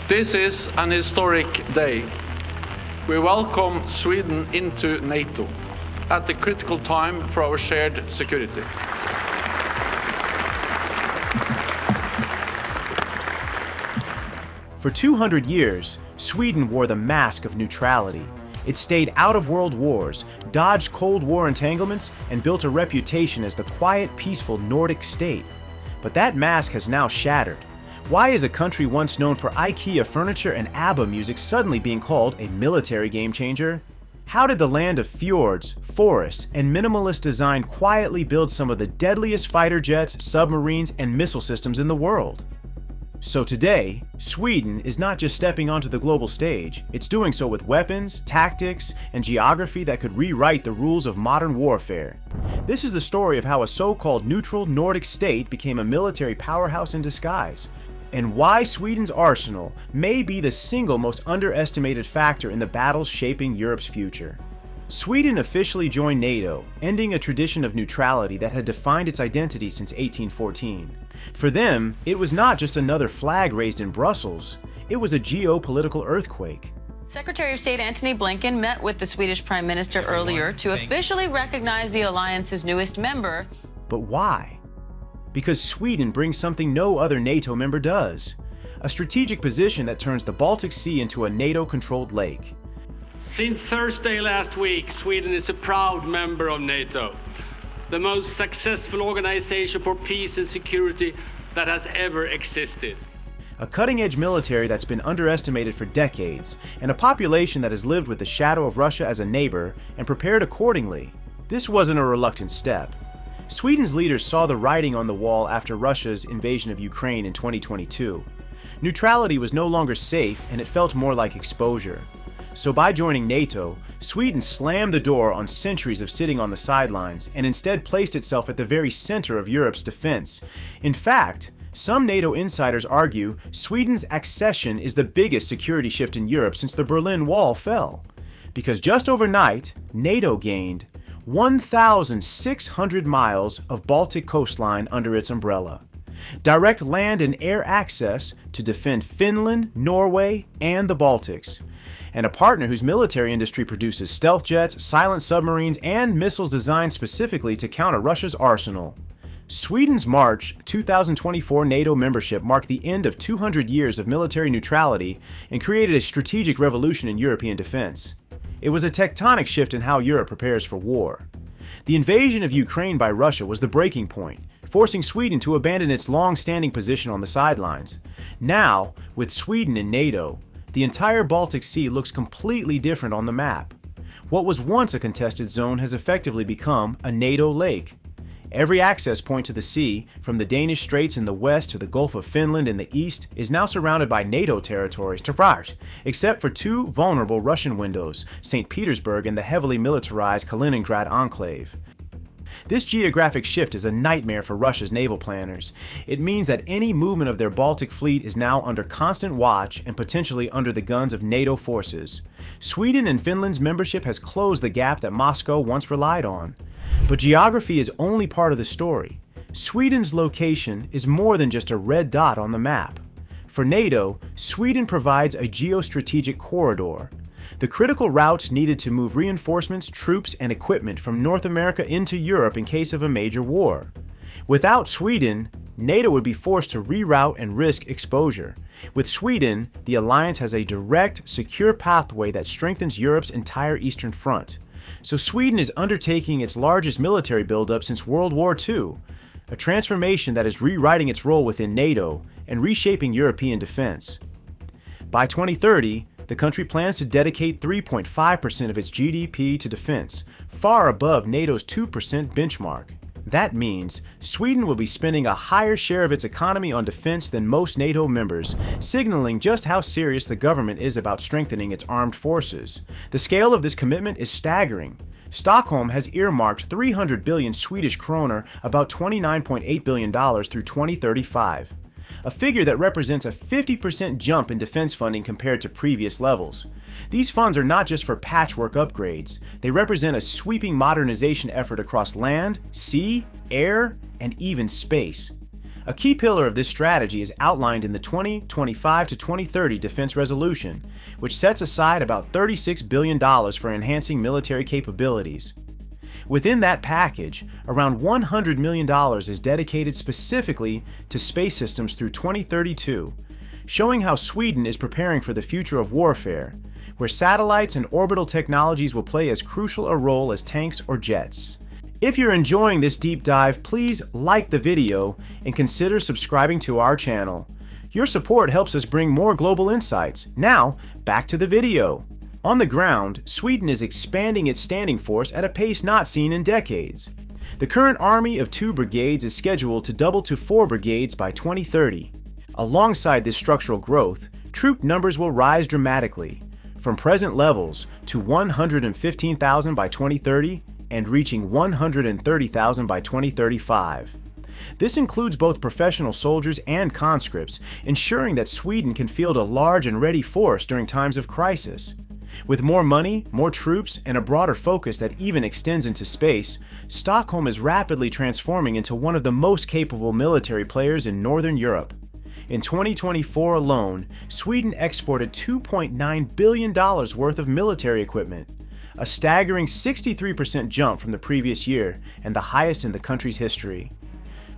This is an historic day. We welcome Sweden into NATO at the critical time for our shared security. For 200 years, Sweden wore the mask of neutrality. It stayed out of world wars, dodged Cold War entanglements, and built a reputation as the quiet, peaceful Nordic state. But that mask has now shattered. Why is a country once known for IKEA furniture and ABBA music suddenly being called a military game changer? How did the land of fjords, forests, and minimalist design quietly build some of the deadliest fighter jets, submarines, and missile systems in the world? So today, Sweden is not just stepping onto the global stage, it's doing so with weapons, tactics, and geography that could rewrite the rules of modern warfare. This is the story of how a so-called neutral Nordic state became a military powerhouse in disguise, and why Sweden's arsenal may be the single most underestimated factor in the battles shaping Europe's future. Sweden officially joined NATO, ending a tradition of neutrality that had defined its identity since 1814. For them, it was not just another flag raised in Brussels, it was a geopolitical earthquake. Secretary of State Antony Blinken met with the Swedish Prime Minister earlier to officially recognize the alliance's newest member. But why? Because Sweden brings something no other NATO member does. A strategic position that turns the Baltic Sea into a NATO-controlled lake. Since Thursday last week, Sweden is a proud member of NATO, the most successful organization for peace and security that has ever existed. A cutting-edge military that's been underestimated for decades, and a population that has lived with the shadow of Russia as a neighbor and prepared accordingly. This wasn't a reluctant step. Sweden's leaders saw the writing on the wall after Russia's invasion of Ukraine in 2022. Neutrality was no longer safe, and it felt more like exposure. So by joining NATO, Sweden slammed the door on centuries of sitting on the sidelines and instead placed itself at the very center of Europe's defense. In fact, some NATO insiders argue Sweden's accession is the biggest security shift in Europe since the Berlin Wall fell. Because just overnight, NATO gained 1,600 miles of Baltic coastline under its umbrella. Direct land and air access to defend Finland, Norway, and the Baltics. And a partner whose military industry produces stealth jets, silent submarines, and missiles designed specifically to counter Russia's arsenal. Sweden's March 2024 NATO membership marked the end of 200 years of military neutrality and created a strategic revolution in European defense. It was a tectonic shift in how Europe prepares for war. The invasion of Ukraine by Russia was the breaking point, forcing Sweden to abandon its long-standing position on the sidelines. Now, with Sweden in NATO, the entire Baltic Sea looks completely different on the map. What was once a contested zone has effectively become a NATO lake. Every access point to the sea, from the Danish Straits in the west to the Gulf of Finland in the east, is now surrounded by NATO territories, except for two vulnerable Russian windows, St. Petersburg and the heavily militarized Kaliningrad enclave. This geographic shift is a nightmare for Russia's naval planners. It means that any movement of their Baltic fleet is now under constant watch and potentially under the guns of NATO forces. Sweden and Finland's membership has closed the gap that Moscow once relied on. But geography is only part of the story. Sweden's location is more than just a red dot on the map. For NATO, Sweden provides a geostrategic corridor. The critical routes needed to move reinforcements, troops, and equipment from North America into Europe in case of a major war. Without Sweden, NATO would be forced to reroute and risk exposure. With Sweden, the alliance has a direct, secure pathway that strengthens Europe's entire eastern front. So Sweden is undertaking its largest military buildup since World War II, a transformation that is rewriting its role within NATO and reshaping European defense. By 2030, the country plans to dedicate 3.5% of its GDP to defense, far above NATO's 2% benchmark. That means Sweden will be spending a higher share of its economy on defense than most NATO members, signaling just how serious the government is about strengthening its armed forces. The scale of this commitment is staggering. Stockholm has earmarked 300 billion Swedish kroner, about $29.8 billion through 2035. A figure that represents a 50% jump in defense funding compared to previous levels. These funds are not just for patchwork upgrades, they represent a sweeping modernization effort across land, sea, air, and even space. A key pillar of this strategy is outlined in the 2025 to 2030 Defense Resolution, which sets aside about $36 billion for enhancing military capabilities. Within that package, around $100 million is dedicated specifically to space systems through 2032, showing how Sweden is preparing for the future of warfare, where satellites and orbital technologies will play as crucial a role as tanks or jets. If you're enjoying this deep dive, please like the video and consider subscribing to our channel. Your support helps us bring more global insights. Now, back to the video. On the ground, Sweden is expanding its standing force at a pace not seen in decades. The current army of 2 brigades is scheduled to double to 4 brigades by 2030. Alongside this structural growth, troop numbers will rise dramatically, from present levels to 115,000 by 2030 and reaching 130,000 by 2035. This includes both professional soldiers and conscripts, ensuring that Sweden can field a large and ready force during times of crisis. With more money, more troops, and a broader focus that even extends into space, Stockholm is rapidly transforming into one of the most capable military players in Northern Europe. In 2024 alone, Sweden exported $2.9 billion worth of military equipment, a staggering 63% jump from the previous year and the highest in the country's history.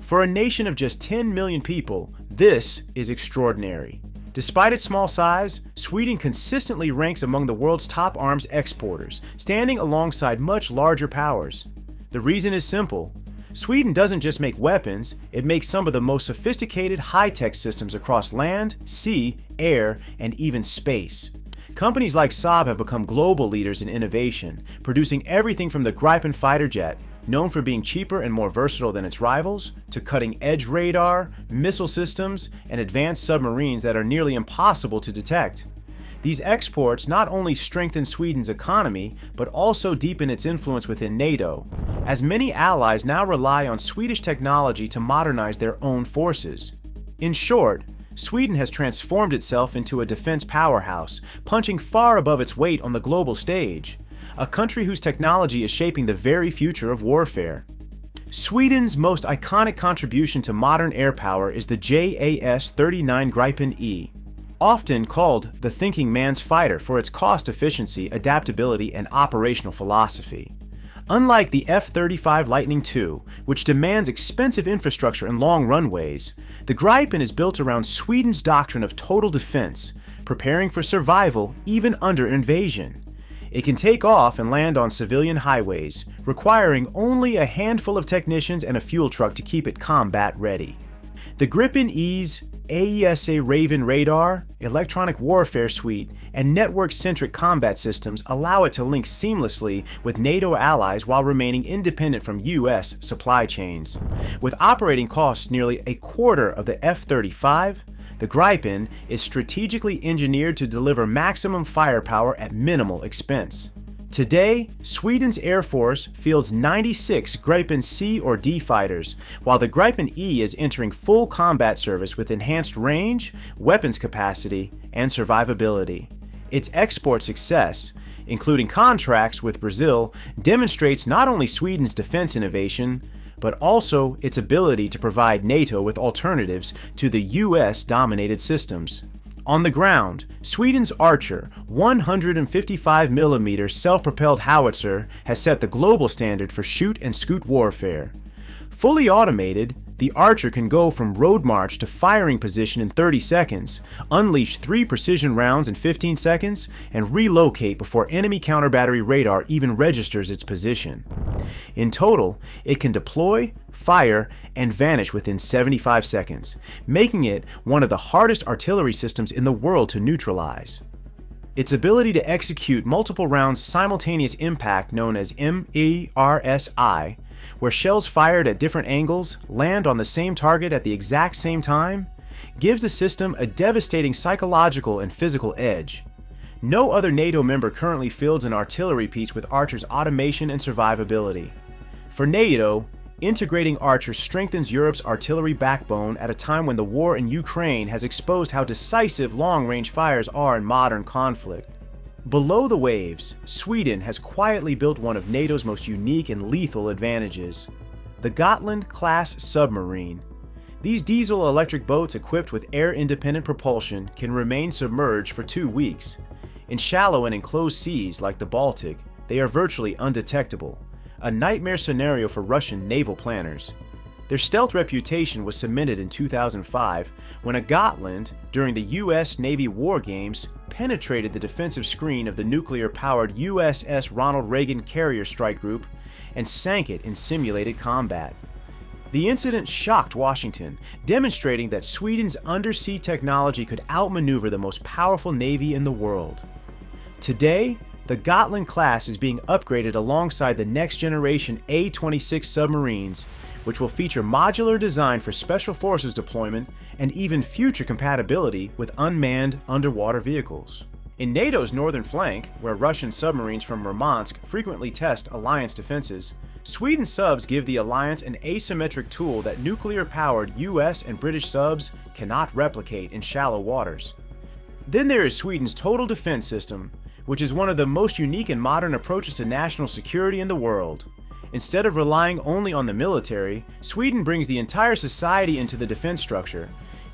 For a nation of just 10 million people, this is extraordinary. Despite its small size, Sweden consistently ranks among the world's top arms exporters, standing alongside much larger powers. The reason is simple. Sweden doesn't just make weapons, it makes some of the most sophisticated high-tech systems across land, sea, air, and even space. Companies like Saab have become global leaders in innovation, producing everything from the Gripen fighter jet, known for being cheaper and more versatile than its rivals, to cutting-edge radar, missile systems, and advanced submarines that are nearly impossible to detect. These exports not only strengthen Sweden's economy, but also deepen its influence within NATO, as many allies now rely on Swedish technology to modernize their own forces. In short, Sweden has transformed itself into a defense powerhouse, punching far above its weight on the global stage, a country whose technology is shaping the very future of warfare. Sweden's most iconic contribution to modern air power is the JAS-39 Gripen E, often called the thinking man's fighter for its cost efficiency, adaptability, and operational philosophy. Unlike the F-35 Lightning II, which demands expensive infrastructure and long runways, the Gripen is built around Sweden's doctrine of total defense, preparing for survival even under invasion. It can take off and land on civilian highways, requiring only a handful of technicians and a fuel truck to keep it combat ready. The Gripen E's AESA Raven radar, electronic warfare suite, and network-centric combat systems allow it to link seamlessly with NATO allies while remaining independent from US supply chains. With operating costs nearly a quarter of the F-35, the Gripen is strategically engineered to deliver maximum firepower at minimal expense. Today, Sweden's Air Force fields 96 Gripen C or D fighters, while the Gripen E is entering full combat service with enhanced range, weapons capacity, and survivability. Its export success, including contracts with Brazil, demonstrates not only Sweden's defense innovation, but also its ability to provide NATO with alternatives to the US-dominated systems. On the ground, Sweden's Archer 155mm self-propelled howitzer has set the global standard for shoot-and-scoot warfare. Fully automated, the Archer can go from road march to firing position in 30 seconds, unleash 3 precision rounds in 15 seconds, and relocate before enemy counter-battery radar even registers its position. In total, it can deploy, fire, and vanish within 75 seconds, making it one of the hardest artillery systems in the world to neutralize. Its ability to execute multiple rounds simultaneous impact, known as MERSI, where shells fired at different angles land on the same target at the exact same time, gives the system a devastating psychological and physical edge. No other NATO member currently fields an artillery piece with Archer's automation and survivability. For NATO, integrating Archer strengthens Europe's artillery backbone at a time when the war in Ukraine has exposed how decisive long-range fires are in modern conflict. Below the waves, Sweden has quietly built one of NATO's most unique and lethal advantages: the Gotland-class submarine. These diesel-electric boats equipped with air-independent propulsion can remain submerged for 2 weeks. In shallow and enclosed seas like the Baltic, they are virtually undetectable, a nightmare scenario for Russian naval planners. Their stealth reputation was cemented in 2005 when a Gotland, during the U.S. Navy War Games, penetrated the defensive screen of the nuclear-powered USS Ronald Reagan Carrier Strike Group and sank it in simulated combat. The incident shocked Washington, demonstrating that Sweden's undersea technology could outmaneuver the most powerful navy in the world. Today, the Gotland class is being upgraded alongside the next-generation A-26 submarines, which will feature modular design for special forces deployment and even future compatibility with unmanned underwater vehicles. In NATO's northern flank, where Russian submarines from Murmansk frequently test alliance defenses, Sweden's subs give the alliance an asymmetric tool that nuclear-powered US and British subs cannot replicate in shallow waters. Then there is Sweden's total defense system, which is one of the most unique and modern approaches to national security in the world. Instead of relying only on the military, Sweden brings the entire society into the defense structure.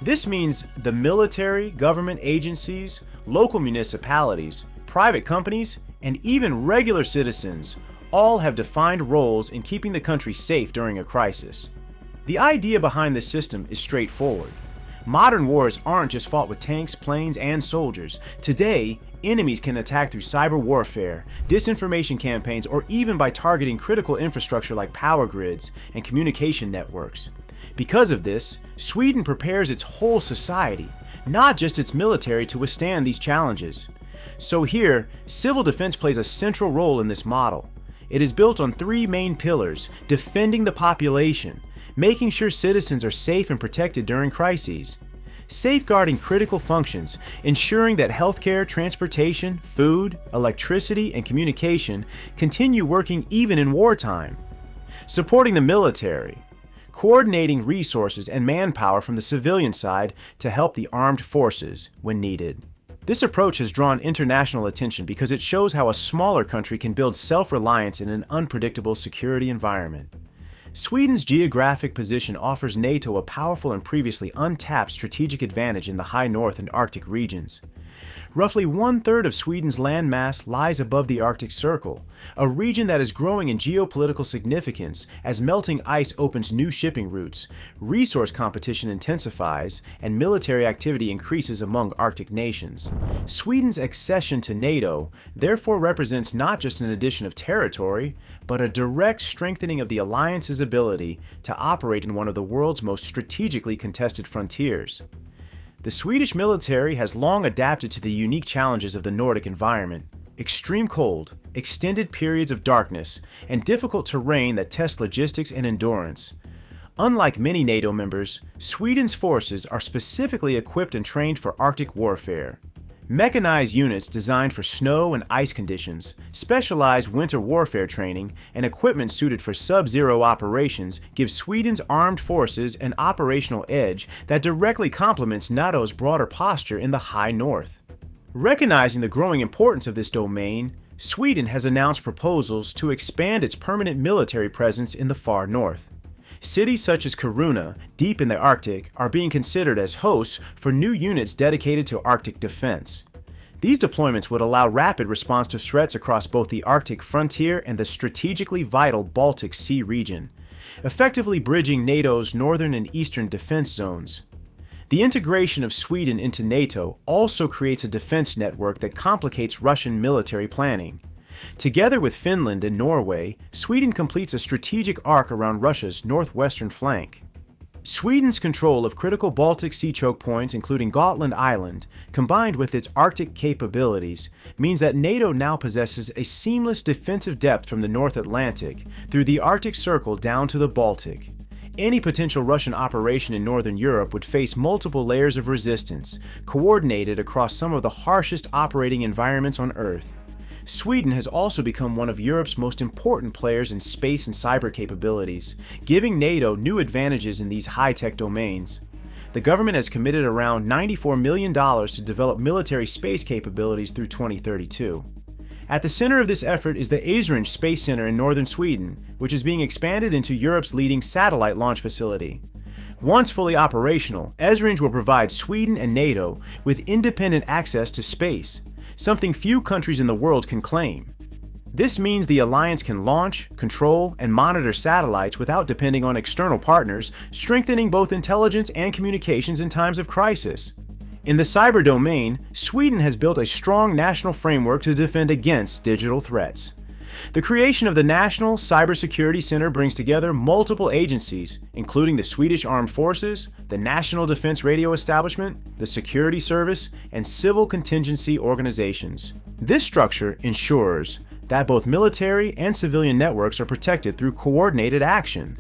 This means the military, government agencies, local municipalities, private companies, and even regular citizens all have defined roles in keeping the country safe during a crisis. The idea behind this system is straightforward. Modern wars aren't just fought with tanks, planes, and soldiers. Today, enemies can attack through cyber warfare, disinformation campaigns, or even by targeting critical infrastructure like power grids and communication networks. Because of this, Sweden prepares its whole society, not just its military, to withstand these challenges. So here, civil defense plays a central role in this model. It is built on 3 main pillars: defending the population, making sure citizens are safe and protected during crises, safeguarding critical functions, ensuring that healthcare, transportation, food, electricity, and communication continue working even in wartime, supporting the military, coordinating resources and manpower from the civilian side to help the armed forces when needed. This approach has drawn international attention because it shows how a smaller country can build self-reliance in an unpredictable security environment. Sweden's geographic position offers NATO a powerful and previously untapped strategic advantage in the high north and Arctic regions. Roughly 1/3 of Sweden's landmass lies above the Arctic Circle, a region that is growing in geopolitical significance as melting ice opens new shipping routes, resource competition intensifies, and military activity increases among Arctic nations. Sweden's accession to NATO therefore represents not just an addition of territory, but a direct strengthening of the alliance's ability to operate in one of the world's most strategically contested frontiers. The Swedish military has long adapted to the unique challenges of the Nordic environment: extreme cold, extended periods of darkness, and difficult terrain that test logistics and endurance. Unlike many NATO members, Sweden's forces are specifically equipped and trained for Arctic warfare. Mechanized units designed for snow and ice conditions, specialized winter warfare training, and equipment suited for sub-zero operations give Sweden's armed forces an operational edge that directly complements NATO's broader posture in the high north. Recognizing the growing importance of this domain, Sweden has announced proposals to expand its permanent military presence in the far north. Cities such as Kiruna, deep in the Arctic, are being considered as hosts for new units dedicated to Arctic defense. These deployments would allow rapid response to threats across both the Arctic frontier and the strategically vital Baltic Sea region, effectively bridging NATO's northern and eastern defense zones. The integration of Sweden into NATO also creates a defense network that complicates Russian military planning. Together with Finland and Norway, Sweden completes a strategic arc around Russia's northwestern flank. Sweden's control of critical Baltic Sea choke points, including Gotland Island, combined with its Arctic capabilities, means that NATO now possesses a seamless defensive depth from the North Atlantic through the Arctic Circle down to the Baltic. Any potential Russian operation in Northern Europe would face multiple layers of resistance, coordinated across some of the harshest operating environments on Earth. Sweden has also become one of Europe's most important players in space and cyber capabilities, giving NATO new advantages in these high-tech domains. The government has committed around $94 million to develop military space capabilities through 2032. At the center of this effort is the Esrange Space Center in northern Sweden, which is being expanded into Europe's leading satellite launch facility. Once fully operational, Esrange will provide Sweden and NATO with independent access to space, something few countries in the world can claim. This means the alliance can launch, control, and monitor satellites without depending on external partners, strengthening both intelligence and communications in times of crisis. In the cyber domain, Sweden has built a strong national framework to defend against digital threats. The creation of the National Cybersecurity Center brings together multiple agencies, including the Swedish Armed Forces, the National Defense Radio Establishment, the Security Service, and civil contingency organizations. This structure ensures that both military and civilian networks are protected through coordinated action.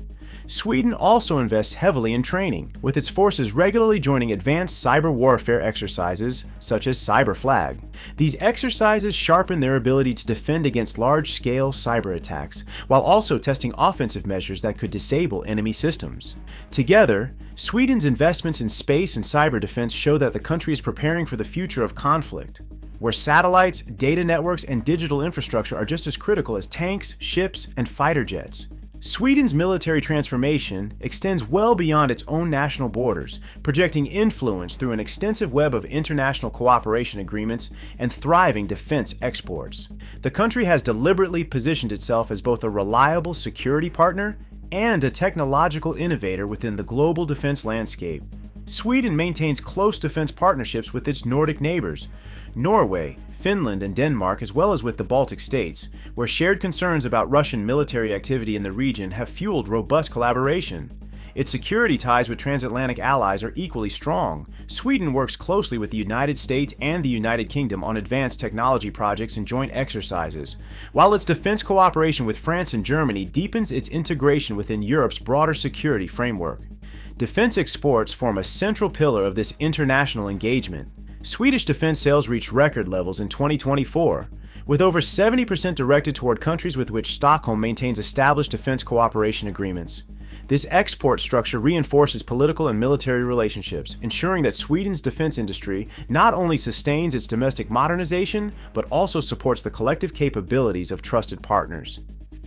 Sweden also invests heavily in training, with its forces regularly joining advanced cyber warfare exercises such as Cyber Flag. These exercises sharpen their ability to defend against large-scale cyber attacks, while also testing offensive measures that could disable enemy systems. Together, Sweden's investments in space and cyber defense show that the country is preparing for the future of conflict, where satellites, data networks, and digital infrastructure are just as critical as tanks, ships, and fighter jets. Sweden's military transformation extends well beyond its own national borders, projecting influence through an extensive web of international cooperation agreements and thriving defense exports. The country has deliberately positioned itself as both a reliable security partner and a technological innovator within the global defense landscape. Sweden maintains close defense partnerships with its Nordic neighbors, Norway, Finland, and Denmark, as well as with the Baltic states, where shared concerns about Russian military activity in the region have fueled robust collaboration. Its security ties with transatlantic allies are equally strong. Sweden works closely with the United States and the United Kingdom on advanced technology projects and joint exercises, while its defense cooperation with France and Germany deepens its integration within Europe's broader security framework. Defense exports form a central pillar of this international engagement. Swedish defense sales reached record levels in 2024, with over 70% directed toward countries with which Stockholm maintains established defense cooperation agreements. This export structure reinforces political and military relationships, ensuring that Sweden's defense industry not only sustains its domestic modernization, but also supports the collective capabilities of trusted partners.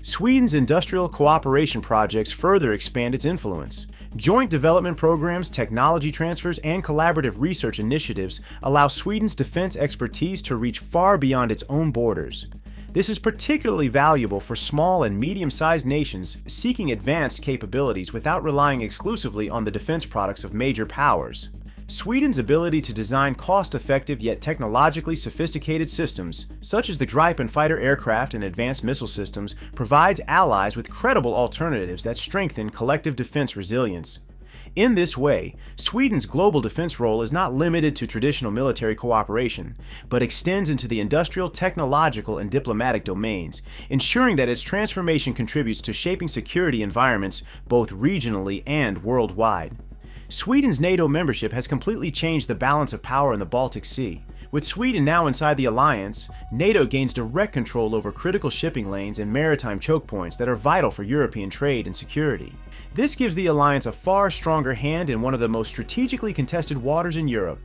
Sweden's industrial cooperation projects further expand its influence. Joint development programs, technology transfers, and collaborative research initiatives allow Sweden's defense expertise to reach far beyond its own borders. This is particularly valuable for small and medium-sized nations seeking advanced capabilities without relying exclusively on the defense products of major powers. Sweden's ability to design cost-effective yet technologically sophisticated systems, such as the Gripen fighter aircraft and advanced missile systems, provides allies with credible alternatives that strengthen collective defense resilience. In this way, Sweden's global defense role is not limited to traditional military cooperation, but extends into the industrial, technological, and diplomatic domains, ensuring that its transformation contributes to shaping security environments both regionally and worldwide. Sweden's NATO membership has completely changed the balance of power in the Baltic Sea. With Sweden now inside the alliance, NATO gains direct control over critical shipping lanes and maritime choke points that are vital for European trade and security. This gives the alliance a far stronger hand in one of the most strategically contested waters in Europe.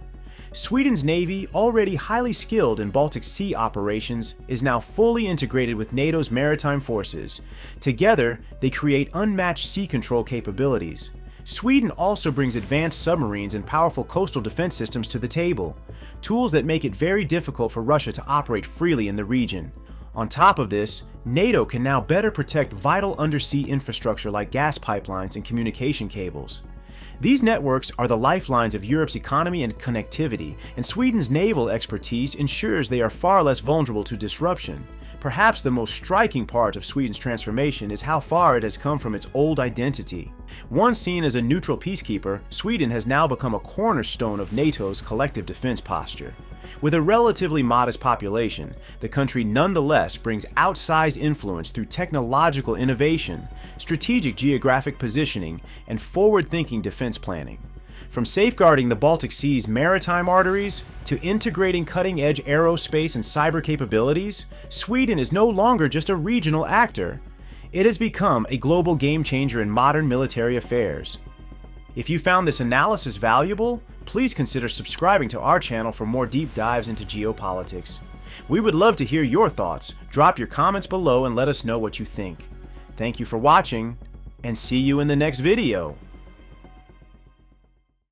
Sweden's navy, already highly skilled in Baltic Sea operations, is now fully integrated with NATO's maritime forces. Together, they create unmatched sea control capabilities. Sweden also brings advanced submarines and powerful coastal defense systems to the table, tools that make it very difficult for Russia to operate freely in the region. On top of this, NATO can now better protect vital undersea infrastructure like gas pipelines and communication cables. These networks are the lifelines of Europe's economy and connectivity, and Sweden's naval expertise ensures they are far less vulnerable to disruption. Perhaps the most striking part of Sweden's transformation is how far it has come from its old identity. Once seen as a neutral peacekeeper, Sweden has now become a cornerstone of NATO's collective defense posture. With a relatively modest population, the country nonetheless brings outsized influence through technological innovation, strategic geographic positioning, and forward-thinking defense planning. From safeguarding the Baltic Sea's maritime arteries to integrating cutting-edge aerospace and cyber capabilities, Sweden is no longer just a regional actor. It has become a global game-changer in modern military affairs. If you found this analysis valuable, please consider subscribing to our channel for more deep dives into geopolitics. We would love to hear your thoughts. Drop your comments below and let us know what you think. Thank you for watching, and see you in the next video.